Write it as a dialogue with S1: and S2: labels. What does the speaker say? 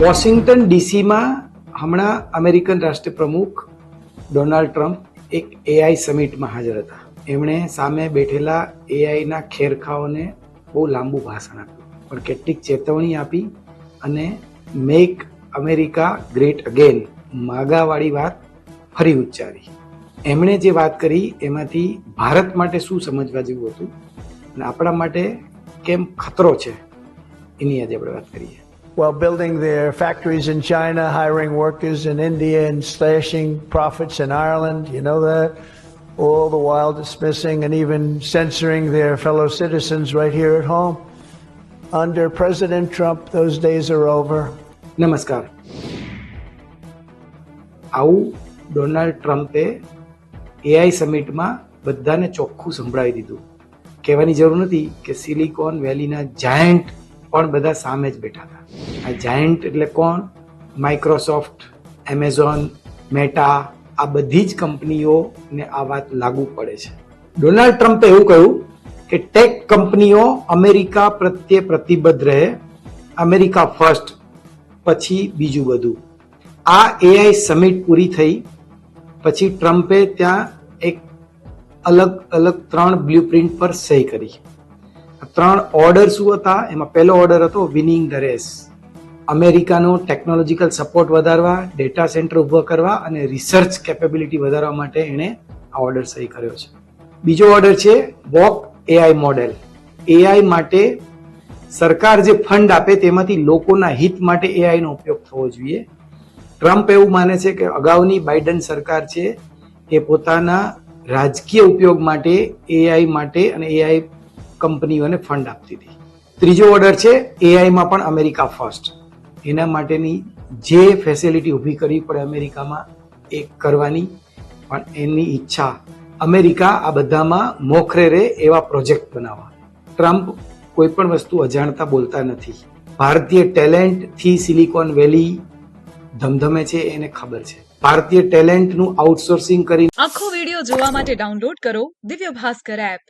S1: Washington ડીસીમાં હમણાં American રાષ્ટ્રપ્રમુખ Donald Trump એક એઆઈ સમિટમાં હાજર હતા. એમણે સામે બેઠેલા એઆઈના ખેરખાઓને બહુ લાંબુ ભાષણ આપ્યું, પણ કેટલીક ચેતવણી આપી અને મેક અમેરિકા ગ્રેટ અગેન માગાવાળી વાત ફરી ઉચ્ચારી. એમણે જે વાત કરી એમાંથી ભારત માટે શું સમજવા જેવું હતું અને આપણા માટે કેમ ખતરો છે એની આજે આપણે વાત કરીએ.
S2: While building their factories in China, hiring workers in India, and slashing profits in Ireland, you know that? All the while dismissing and even censoring their fellow citizens right here at home. Under President Trump, those days are over.
S1: નમસ્કાર. આવું Donald ટ્રમ્પે AI સમિટમાં બધાને ચોખ્ખું સંભળાવી દીધું. કહેવાની જરૂર નથી કે સિલિકોન વેલીના જાયન્ટ પણ બધા સામે જ બેઠા હતા. આ જાયન્ટ એટલે કોણ? માઇક્રોસોફ્ટ, એમેઝોન, મેટા, આ બધી જ કંપનીઓને આ વાત લાગુ પડે છે. ડોનાલ્ડ ટ્રમ્પે એવું કહ્યું કે ટેક કંપનીઓ અમેરિકા પ્રત્યે પ્રતિબદ્ધ રહે, અમેરિકા ફર્સ્ટ, પછી બીજું બધું. આ એઆઈ સમિટ પૂરી થઈ પછી ટ્રમ્પે ત્યાં એક અલગ અલગ 3 બ્લુપ્રિન્ટ પર સહી કરી. 3 ઓર્ડર શું હતા? એમાં પહેલો ઓર્ડર હતો વિનિંગ ધ રેસ. અમેરિકાનો ટેકનોલોજીકલ સપોર્ટ વધારવા, ડેટા સેન્ટર ઉભા કરવા અને રિસર્ચ કેપેબિલિટી વધારવા માટે એણે આ ઓર્ડર સહી કર્યો છે. બીજો ઓર્ડર છે વોક એઆઈ મોડેલ. એઆઈ માટે સરકાર જે ફંડ આપે તેમાંથી લોકોના હિત માટે એઆઈ નો ઉપયોગ થવો જોઈએ. ટ્રમ્પ એવું માને છે કે અગાઉની બાઇડન સરકાર છે એ પોતાના રાજકીય ઉપયોગ માટે એઆઈ માટે અને એઆઈ કંપનીઓને ફંડ આપતી હતી. ત્રીજો ઓર્ડર છે એઆઈમાં પણ અમેરિકા ફર્સ્ટ. એના માટેની જે ફેસિલિટી ઊભી કરવી પડે અમેરિકામાં એ કરવાની, પણ એની ઈચ્છા અમેરિકા આ બધામાં મોખરે રહે એવા પ્રોજેક્ટ બનાવવા. ટ્રમ્પ કોઈ પણ વસ્તુ અજાણતા બોલતા નથી. ભારતીય ટેલેન્ટથી સિલિકોન વેલી ધમધમે છે એને ખબર છે. ભારતીય ટેલેન્ટનું આઉટસોર્સિંગ કરી
S3: આખો વિડિયો જોવા માટે ડાઉનલોડ કરો દિવ્ય ભાસ્કર એપ.